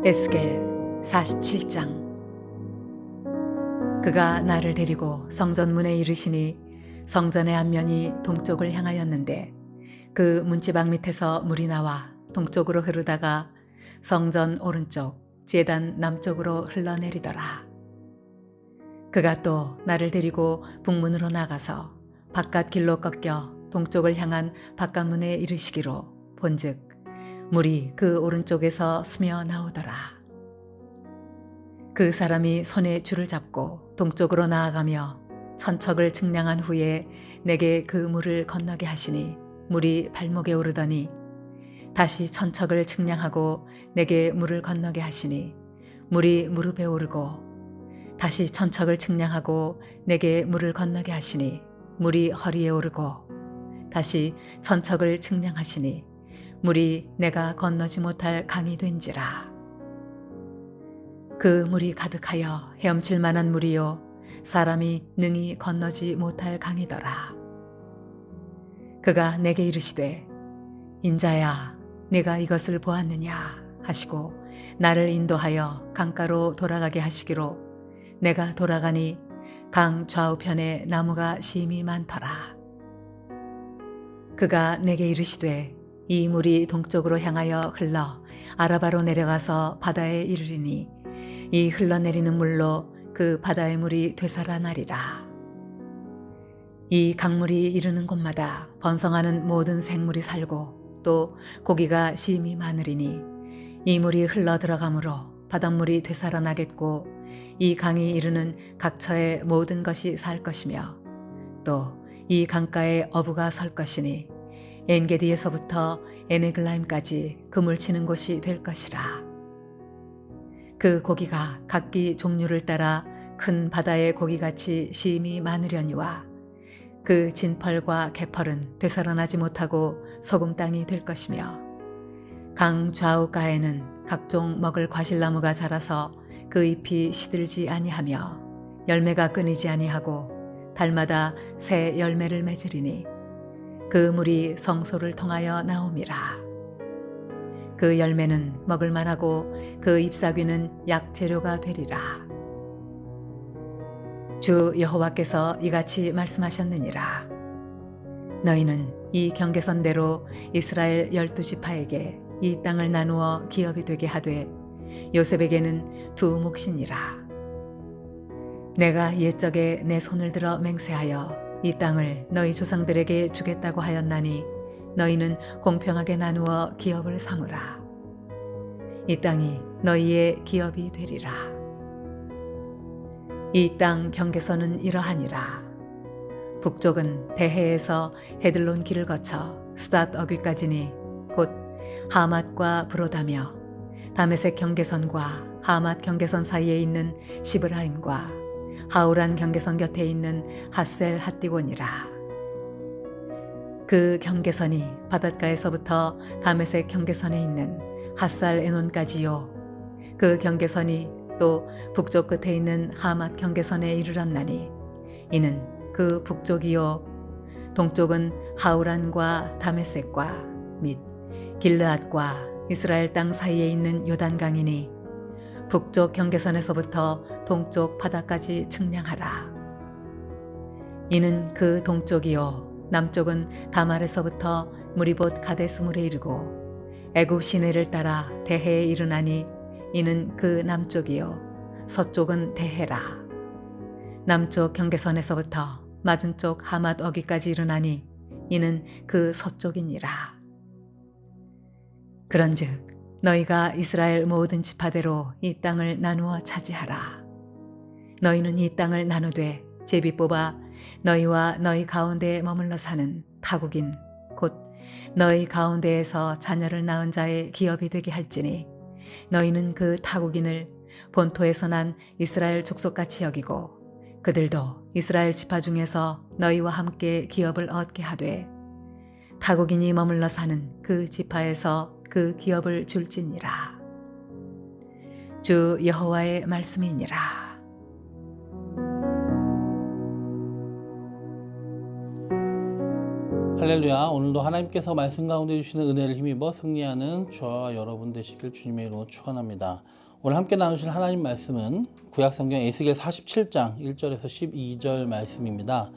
에스겔 47장. 그가 나를 데리고 성전문에 이르시니 성전의 앞면이 동쪽을 향하였는데 그 문지방 밑에서 물이 나와 동쪽으로 흐르다가 성전 오른쪽 제단 남쪽으로 흘러내리더라. 그가 또 나를 데리고 북문으로 나가서 바깥 길로 꺾여 동쪽을 향한 바깥문에 이르시기로 본즉 물이 그 오른쪽에서 스며 나오더라. 그 사람이 손에 줄을 잡고 동쪽으로 나아가며 천척을 측량한 후에 내게 그 물을 건너게 하시니 물이 발목에 오르더니 다시 천척을 측량하고 내게 물을 건너게 하시니 물이 무릎에 오르고 다시 천척을 측량하고 내게 물을 건너게 하시니 물이 허리에 오르고 다시 천척을 측량하시니 물이 내가 건너지 못할 강이 된지라. 그 물이 가득하여 헤엄칠 만한 물이요 사람이 능히 건너지 못할 강이더라. 그가 내게 이르시되 인자야 네가 이것을 보았느냐 하시고 나를 인도하여 강가로 돌아가게 하시기로 내가 돌아가니 강 좌우편에 나무가 심이 많더라. 그가 내게 이르시되 이 물이 동쪽으로 향하여 흘러 아라바로 내려가서 바다에 이르리니 이 흘러내리는 물로 그 바다의 물이 되살아나리라. 이 강물이 이르는 곳마다 번성하는 모든 생물이 살고 또 고기가 심이 많으리니 이 물이 흘러 들어가므로 바닷물이 되살아나겠고 이 강이 이르는 각처의 모든 것이 살 것이며 또 이 강가에 어부가 설 것이니 엔게디에서부터 에네글라임까지 그물 치는 곳이 될 것이라. 그 고기가 각기 종류를 따라 큰 바다의 고기같이 심이 많으려니와 그 진펄과 개펄은 되살아나지 못하고 소금 땅이 될 것이며 강 좌우가에는 각종 먹을 과실나무가 자라서 그 잎이 시들지 아니하며 열매가 끊이지 아니하고 달마다 새 열매를 맺으리니 그 물이 성소를 통하여 나옴이라. 그 열매는 먹을 만하고 그 잎사귀는 약재료가 되리라. 주 여호와께서 이같이 말씀하셨느니라. 너희는 이 경계선대로 이스라엘 12지파에게 이 땅을 나누어 기업이 되게 하되 요셉에게는 두 몫이니라. 내가 옛적에 내 손을 들어 맹세하여 이 땅을 너희 조상들에게 주겠다고 하였나니 너희는 공평하게 나누어 기업을 삼으라. 이 땅이 너희의 기업이 되리라. 이 땅 경계선은 이러하니라. 북쪽은 대해에서 헤들론 길을 거쳐 스닷 어귀까지니 곧 하맛과 브로다며 다메섹 경계선과 하맛 경계선 사이에 있는 시브라임과 하우란 경계선 곁에 있는 핫셀 핫디곤이라. 그 경계선이 바닷가에서부터 다메섹 경계선에 있는 핫살 에논까지요. 그 경계선이 또 북쪽 끝에 있는 하맛 경계선에 이르렀나니 이는 그 북쪽이요. 동쪽은 하우란과 다메섹과 및 길르앗과 이스라엘 땅 사이에 있는 요단강이니 북쪽 경계선에서부터 동쪽 바다까지 측량하라. 이는 그 동쪽이요. 남쪽은 다말에서부터 무리봇 가데스물에 이르고 애굽 시내를 따라 대해에 이르나니 이는 그 남쪽이요. 서쪽은 대해라. 남쪽 경계선에서부터 맞은쪽 하맛 어귀까지 이르나니 이는 그 서쪽이니라. 그런즉 너희가 이스라엘 모든 지파대로 이 땅을 나누어 차지하라. 너희는 이 땅을 나누되 제비 뽑아 너희와 너희 가운데에 머물러 사는 타국인 곧 너희 가운데에서 자녀를 낳은 자의 기업이 되게 할지니 너희는 그 타국인을 본토에서 난 이스라엘 족속같이 여기고 그들도 이스라엘 지파 중에서 너희와 함께 기업을 얻게 하되 타국인이 머물러 사는 그 지파에서 그 기업을 줄지니라. 주 여호와의 말씀이니라. 할렐루야. 오늘도 하나님께서 말씀 가운데 주시는 은혜를 힘입어 승리하는 저와 여러분 되시길 주님의 이름으로 축원합니다. 오늘 함께 나누실 하나님 말씀은 구약성경 에스겔 47장 1절에서 12절 말씀입니다.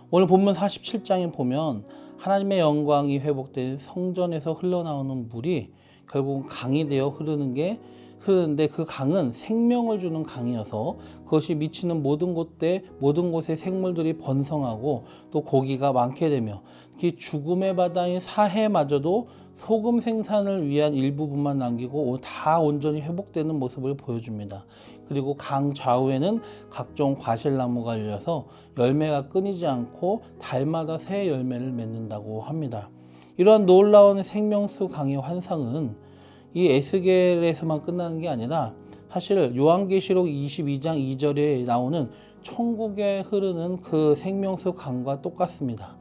오늘 본문 47장에 보면 하나님의 영광이 회복된 성전에서 흘러나오는 물이 결국 강이 되어 흐르는데 그 강은 생명을 주는 강이어서 그것이 미치는 모든 곳에 생물들이 번성하고 또 고기가 많게 되며 이 죽음의 바다인 사해마저도 소금 생산을 위한 일부분만 남기고 다 온전히 회복되는 모습을 보여줍니다. 그리고 강 좌우에는 각종 과실나무가 열려서 열매가 끊이지 않고 달마다 새 열매를 맺는다고 합니다. 이러한 놀라운 생명수 강의 환상은 이 에스겔에서만 끝나는 게 아니라 사실 요한계시록 22장 2절에 나오는 천국에 흐르는 그 생명수 강과 똑같습니다.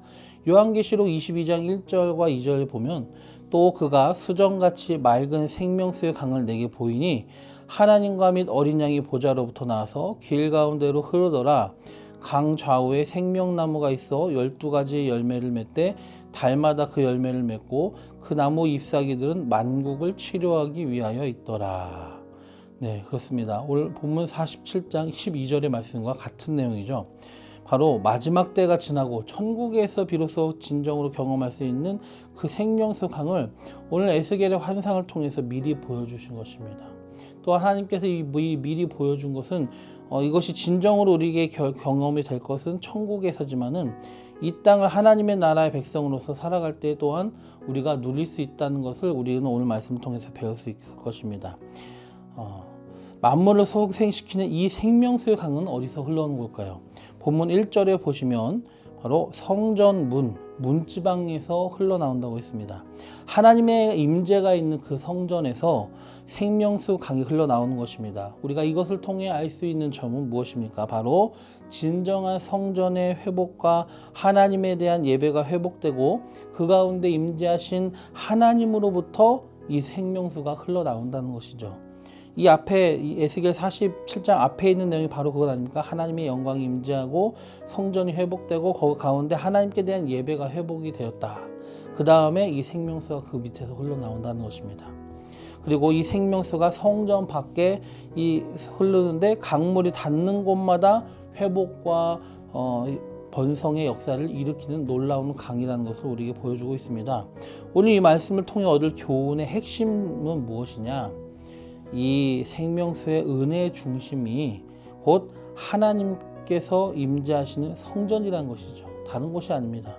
요한계시록 22장 1절과 2절에 보면 또 그가 수정같이 맑은 생명수의 강을 내게 보이니 하나님과 및 어린 양이 보좌로부터 나와서 길 가운데로 흐르더라. 강 좌우에 생명나무가 있어 12가지 열매를 맺되 달마다 그 열매를 맺고 그 나무 잎사귀들은 만국을 치료하기 위하여 있더라. 네, 그렇습니다. 오늘 본문 47장 12절의 말씀과 같은 내용이죠. 바로 마지막 때가 지나고 천국에서 비로소 진정으로 경험할 수 있는 그 생명수 강을 오늘 에스겔의 환상을 통해서 미리 보여주신 것입니다. 또 하나님께서 이 미리 보여준 것은 이것이 진정으로 우리에게 경험이 될 것은 천국에서지만은 이 땅을 하나님의 나라의 백성으로서 살아갈 때 또한 우리가 누릴 수 있다는 것을 우리는 오늘 말씀을 통해서 배울 수 있을 것입니다. 만물을 소생시키는 이 생명수의 강은 어디서 흘러오는 걸까요? 본문 1절에 보시면 바로 성전 문지방에서 흘러나온다고 했습니다. 하나님의 임재가 있는 그 성전에서 생명수 강이 흘러나오는 것입니다. 우리가 이것을 통해 알 수 있는 점은 무엇입니까? 바로 진정한 성전의 회복과 하나님에 대한 예배가 회복되고 그 가운데 임재하신 하나님으로부터 이 생명수가 흘러나온다는 것이죠. 이 앞에 이 에스겔 47장 앞에 있는 내용이 바로 그것 아닙니까? 하나님의 영광이 임재하고 성전이 회복되고 그 가운데 하나님께 대한 예배가 회복이 되었다. 그 다음에 이 생명수가 그 밑에서 흘러나온다는 것입니다. 그리고 이 생명수가 성전 밖에 흐르는데 강물이 닿는 곳마다 회복과 번성의 역사를 일으키는 놀라운 강이라는 것을 우리에게 보여주고 있습니다. 오늘 이 말씀을 통해 얻을 교훈의 핵심은 무엇이냐? 이 생명수의 은혜의 중심이 곧 하나님께서 임재하시는 성전이라는 것이죠. 다른 곳이 아닙니다.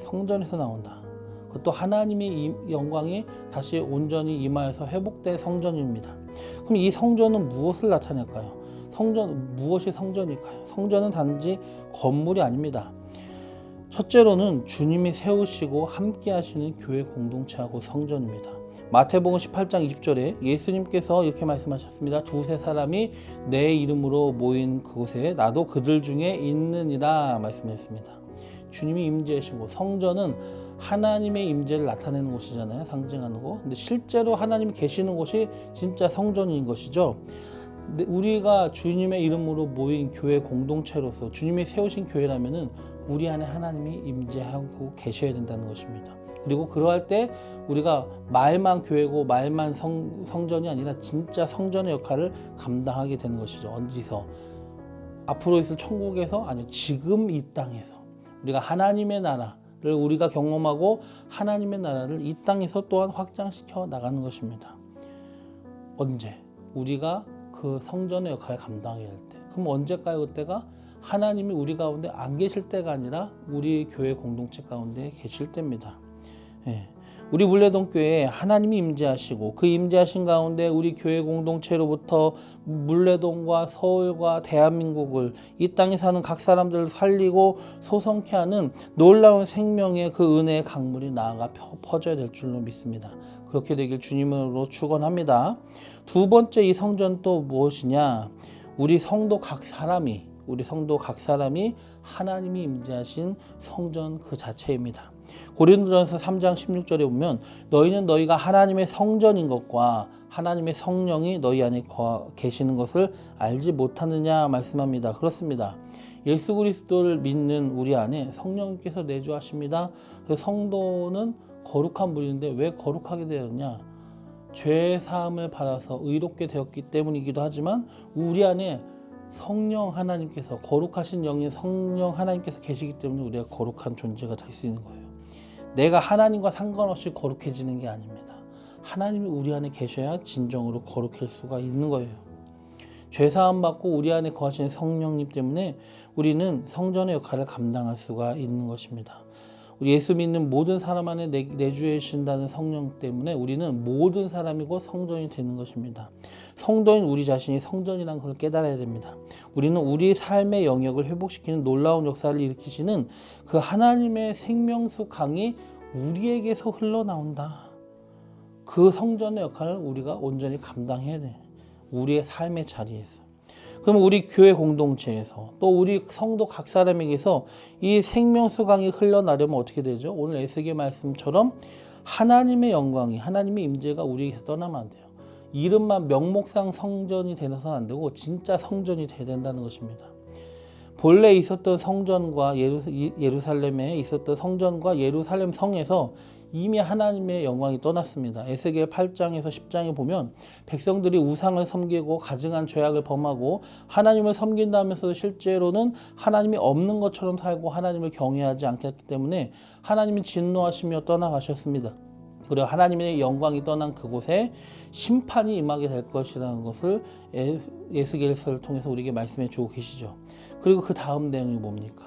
성전에서 나온다. 그것도 하나님의 영광이 다시 온전히 임하여서 회복된 성전입니다. 그럼 이 성전은 무엇을 나타낼까요? 무엇이 성전일까요? 성전은 단지 건물이 아닙니다. 첫째로는 주님이 세우시고 함께 하시는 교회 공동체하고 성전입니다. 마태복음 18장 20절에 예수님께서 이렇게 말씀하셨습니다. 두세 사람이 내 이름으로 모인 그곳에 나도 그들 중에 있느니라 말씀했습니다. 주님이 임재하시고 성전은 하나님의 임재를 나타내는 곳이잖아요. 상징하는 곳. 근데 실제로 하나님이 계시는 곳이 진짜 성전인 것이죠. 우리가 주님의 이름으로 모인 교회 공동체로서 주님이 세우신 교회라면은 우리 안에 하나님이 임재하고 계셔야 된다는 것입니다. 그리고 그러할 때 우리가 말만 교회고 말만 성전이 아니라 진짜 성전의 역할을 감당하게 되는 것이죠. 어디서? 앞으로 있을 천국에서? 아니요, 지금 이 땅에서 우리가 하나님의 나라를 우리가 경험하고 하나님의 나라를 이 땅에서 또한 확장시켜 나가는 것입니다. 언제? 우리가 그 성전의 역할을 감당해야 할 때. 그럼 언제까요? 그때가 하나님이 우리 가운데 안 계실 때가 아니라 우리 교회 공동체 가운데 계실 때입니다. 우리 물레동교회에 하나님이 임재하시고 그 임재하신 가운데 우리 교회 공동체로부터 물레동과 서울과 대한민국을 이 땅에 사는 각 사람들을 살리고 소성케 하는 놀라운 생명의 그 은혜의 강물이 나아가 퍼져야 될 줄로 믿습니다. 그렇게 되길 주님으로 축원합니다. 두 번째 이 성전 또 무엇이냐? 우리 성도 각 사람이 하나님이 임재하신 성전 그 자체입니다. 고린도전서 3장 16절에 보면 너희는 너희가 하나님의 성전인 것과 하나님의 성령이 너희 안에 계시는 것을 알지 못하느냐 말씀합니다. 그렇습니다. 예수 그리스도를 믿는 우리 안에 성령님께서 내주하십니다. 그래서 성도는 거룩한 분인데 왜 거룩하게 되었냐? 죄 사함을 받아서 의롭게 되었기 때문이기도 하지만 우리 안에 성령 하나님께서, 거룩하신 영인 성령 하나님께서 계시기 때문에 우리가 거룩한 존재가 될 수 있는 거예요. 내가 하나님과 상관없이 거룩해지는 게 아닙니다. 하나님이 우리 안에 계셔야 진정으로 거룩할 수가 있는 거예요. 죄사함 받고 우리 안에 거하시는 성령님 때문에 우리는 성전의 역할을 감당할 수가 있는 것입니다. 우리 예수 믿는 모든 사람 안에 내주해 주신다는 성령 때문에 우리는 모든 사람이고 성전이 되는 것입니다. 성도인 우리 자신이 성전이라는 것을 깨달아야 됩니다. 우리는 우리 삶의 영역을 회복시키는 놀라운 역사를 일으키시는 그 하나님의 생명수 강이 우리에게서 흘러나온다. 그 성전의 역할을 우리가 온전히 감당해야 돼. 우리의 삶의 자리에서. 그럼 우리 교회 공동체에서 또 우리 성도 각 사람에게서 이 생명수강이 흘러나려면 어떻게 되죠? 오늘 에스겔 말씀처럼 하나님의 영광이, 하나님의 임재가 우리에게서 떠나면 안 돼요. 이름만 명목상 성전이 되어서는 안 되고 진짜 성전이 돼야 된다는 것입니다. 본래 있었던 성전과 예루살렘에 있었던 성전과 예루살렘 성에서 이미 하나님의 영광이 떠났습니다. 에스겔 8장에서 10장에 보면 백성들이 우상을 섬기고 가증한 죄악을 범하고 하나님을 섬긴다면서도 실제로는 하나님이 없는 것처럼 살고 하나님을 경외하지 않기 때문에 하나님이 진노하시며 떠나가셨습니다. 그리고 하나님의 영광이 떠난 그곳에 심판이 임하게 될 것이라는 것을 에스겔서를 통해서 우리에게 말씀해 주고 계시죠. 그리고 그 다음 내용이 뭡니까?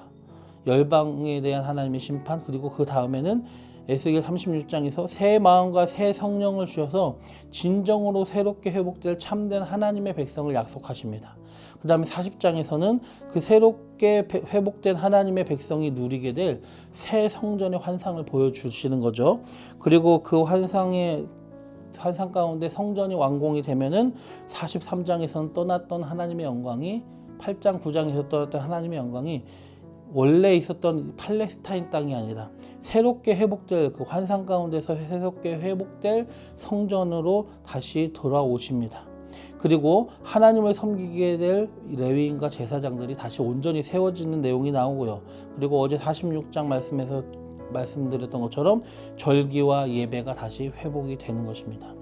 열방에 대한 하나님의 심판, 그리고 그 다음에는 에스겔 36장에서 새 마음과 새 성령을 주셔서 진정으로 새롭게 회복될 참된 하나님의 백성을 약속하십니다. 그 다음에 40장에서는 그 새롭게 회복된 하나님의 백성이 누리게 될 새 성전의 환상을 보여주시는 거죠. 그리고 그 환상 가운데 성전이 완공이 되면은 43장에서는 떠났던 하나님의 영광이, 8장 9장에서 떠났던 하나님의 영광이 원래 있었던 팔레스타인 땅이 아니라 새롭게 회복될, 그 환상 가운데서 새롭게 회복될 성전으로 다시 돌아오십니다. 그리고 하나님을 섬기게 될 레위인과 제사장들이 다시 온전히 세워지는 내용이 나오고요. 그리고 어제 46장 말씀에서 말씀드렸던 것처럼 절기와 예배가 다시 회복이 되는 것입니다.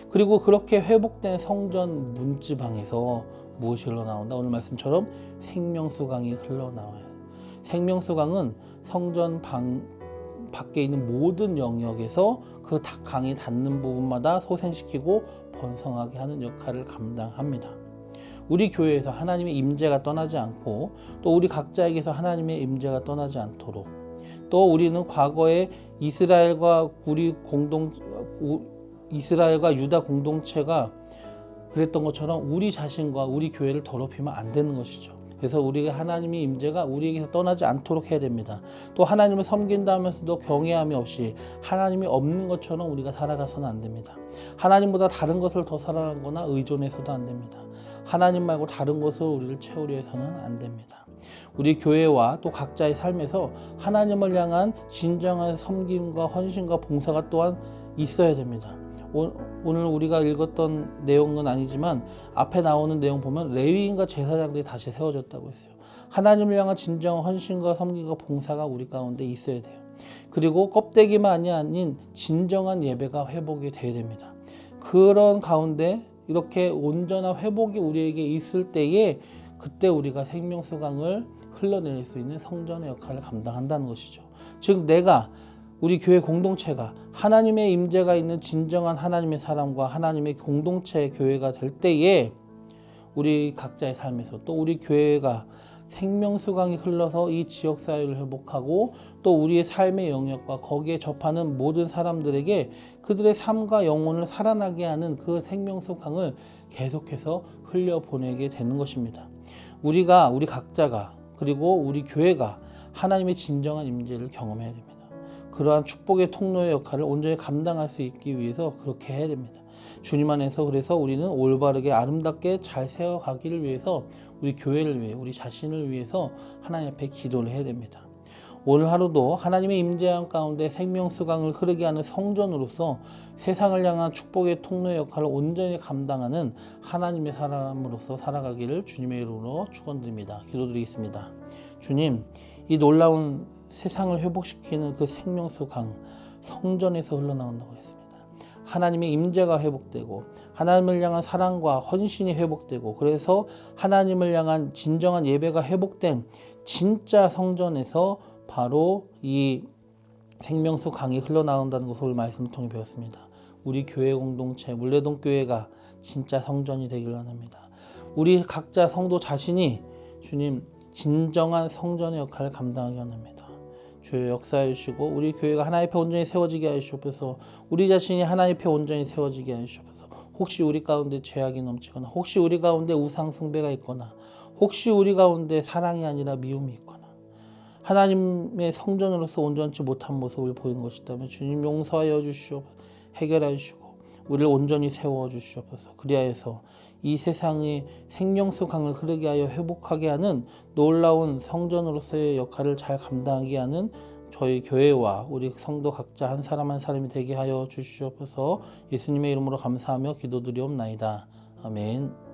그리고 그렇게 회복된 성전 문지방에서 무엇이 흘러나온다? 오늘 말씀처럼 생명수강이 흘러나와요. 생명수강은 성전 밖에 있는 모든 영역에서 그 강이 닿는 부분마다 소생시키고 번성하게 하는 역할을 감당합니다. 우리 교회에서 하나님의 임재가 떠나지 않고 또 우리 각자에게서 하나님의 임재가 떠나지 않도록, 또 우리는 과거에 이스라엘과 유다 공동체가 그랬던 것처럼 우리 자신과 우리 교회를 더럽히면 안 되는 것이죠. 그래서 우리가 하나님의 임재가 우리에게서 떠나지 않도록 해야 됩니다. 또 하나님을 섬긴다 하면서도 경외함이 없이 하나님이 없는 것처럼 우리가 살아가서는 안 됩니다. 하나님보다 다른 것을 더 사랑하거나 의존해서도 안 됩니다. 하나님 말고 다른 것으로 우리를 채우려 해서는 안 됩니다. 우리 교회와 또 각자의 삶에서 하나님을 향한 진정한 섬김과 헌신과 봉사가 또한 있어야 됩니다. 오늘 우리가 읽었던 내용은 아니지만 앞에 나오는 내용 보면 레위인과 제사장들이 다시 세워졌다고 했어요. 하나님을 향한 진정한 헌신과 섬김과 봉사가 우리 가운데 있어야 돼요. 그리고 껍데기만이 아닌 진정한 예배가 회복이 되어야 됩니다. 그런 가운데 이렇게 온전한 회복이 우리에게 있을 때에 그때 우리가 생명수강을 흘러낼 수 있는 성전의 역할을 감당한다는 것이죠. 즉 내가, 우리 교회 공동체가 하나님의 임재가 있는 진정한 하나님의 사람과 하나님의 공동체 교회가 될 때에 우리 각자의 삶에서 또 우리 교회가 생명수강이 흘러서 이 지역사회를 회복하고 또 우리의 삶의 영역과 거기에 접하는 모든 사람들에게 그들의 삶과 영혼을 살아나게 하는 그 생명수강을 계속해서 흘려보내게 되는 것입니다. 우리 각자가, 그리고 우리 교회가 하나님의 진정한 임재를 경험해야 됩니다. 그러한 축복의 통로의 역할을 온전히 감당할 수 있기 위해서 그렇게 해야 됩니다. 주님 안에서 그래서 우리는 올바르게 아름답게 잘 세워가기를 위해서 우리 교회를 위해, 우리 자신을 위해서 하나님 앞에 기도를 해야 됩니다. 오늘 하루도 하나님의 임재함 가운데 생명수강을 흐르게 하는 성전으로서 세상을 향한 축복의 통로의 역할을 온전히 감당하는 하나님의 사람으로서 살아가기를 주님의 이름으로 축원드립니다. 기도드리겠습니다. 주님, 이 놀라운 세상을 회복시키는 그 생명수 강 성전에서 흘러나온다고 했습니다. 하나님의 임재가 회복되고 하나님을 향한 사랑과 헌신이 회복되고 그래서 하나님을 향한 진정한 예배가 회복된 진짜 성전에서 바로 이 생명수 강이 흘러나온다는 것을 오늘 말씀을 통해 배웠습니다. 우리 교회 공동체 물레동 교회가 진짜 성전이 되기를 원합니다. 우리 각자 성도 자신이 주님 진정한 성전의 역할을 감당하기 원합니다. 주여 역사해 주시고 우리 교회가 하나님 앞에 온전히 세워지게 하여 주옵소서. 우리 자신이 하나님 앞에 온전히 세워지게 하여 주옵소서. 혹시 우리 가운데 죄악이 넘치거나 혹시 우리 가운데 우상 숭배가 있거나 혹시 우리 가운데 사랑이 아니라 미움이 있거나 하나님의 성전으로서 온전치 못한 모습을 보이는 것이 있다면 주님 용서하여 주시옵소서. 해결하여 주시고 우리를 온전히 세워 주시옵소서. 그리하여서 이 세상의 생명수 강을 흐르게 하여 회복하게 하는 놀라운 성전으로서의 역할을 잘 감당하게 하는 저희 교회와 우리 성도 각자 한 사람 한 사람이 되게 하여 주시옵소서. 예수님의 이름으로 감사하며 기도드리옵나이다. 아멘.